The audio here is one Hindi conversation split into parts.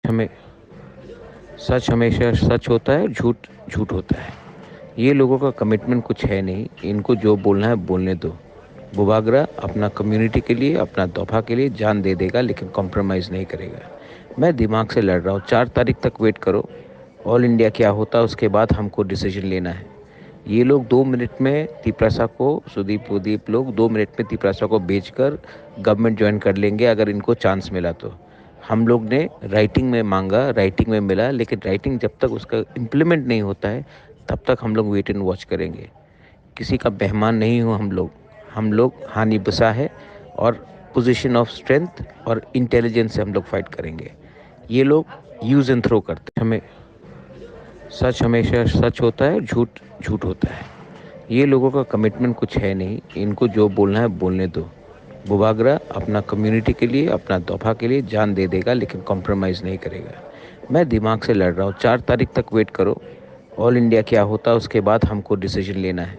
हमें सच हमेशा सच होता है, झूठ झूठ होता है। ये लोगों का कमिटमेंट कुछ है नहीं, इनको जो बोलना है बोलने दो। बुबागरा अपना कम्युनिटी के लिए, अपना तोहफा के लिए जान दे देगा, लेकिन कॉम्प्रोमाइज़ नहीं करेगा। मैं दिमाग से लड़ रहा हूँ, 4 तारीख तक वेट करो। ऑल इंडिया क्या होता है उसके बाद हमको डिसीजन लेना है। ये लोग 2 मिनट में तिपरासा को, सुदीप उदीप लोग 2 मिनट में तिपरासा को बेचकर गवर्नमेंट ज्वाइन कर लेंगे अगर इनको चांस मिला तो। हम लोग ने राइटिंग में मांगा, राइटिंग में मिला, लेकिन राइटिंग जब तक उसका इम्प्लीमेंट नहीं होता है तब तक हम लोग वेट एंड वॉच करेंगे। किसी का मेहमान नहीं हो हम लोग हानि बसा है, और पोजीशन ऑफ स्ट्रेंथ और इंटेलिजेंस से हम लोग फाइट करेंगे। ये लोग यूज़ एंड थ्रो करते हैं। हमें सच हमेशा सच होता है, झूठ झूठ होता है। ये लोगों का कमिटमेंट कुछ है नहीं, इनको जो बोलना है बोलने दो। बुबागरा अपना कम्युनिटी के लिए, अपना तोहफा के लिए जान दे देगा, लेकिन कॉम्प्रोमाइज़ नहीं करेगा। मैं दिमाग से लड़ रहा हूँ, 4 तारीख तक वेट करो। ऑल इंडिया क्या होता है उसके बाद हमको डिसीजन लेना है।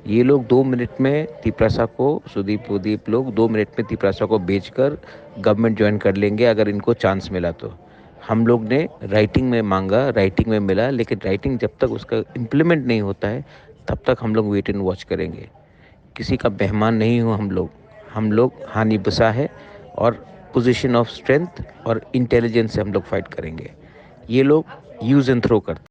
ये लोग 2 मिनट में तिपरासा को, सुदीप उदीप लोग 2 मिनट में तिपरासा को बेचकर गवर्नमेंट ज्वाइन कर लेंगे अगर इनको चांस मिला तो। हम लोग ने राइटिंग में मांगा, राइटिंग में मिला, लेकिन राइटिंग जब तक उसका इम्प्लीमेंट नहीं होता है तब तक हम लोग वेट एंड वॉच करेंगे। किसी का मेहमान नहीं हो हम लोग हानि बसा है, और पोजीशन ऑफ स्ट्रेंथ और इंटेलिजेंस से हम लोग फाइट करेंगे। ये लोग यूज़ एंड थ्रो करते हैं।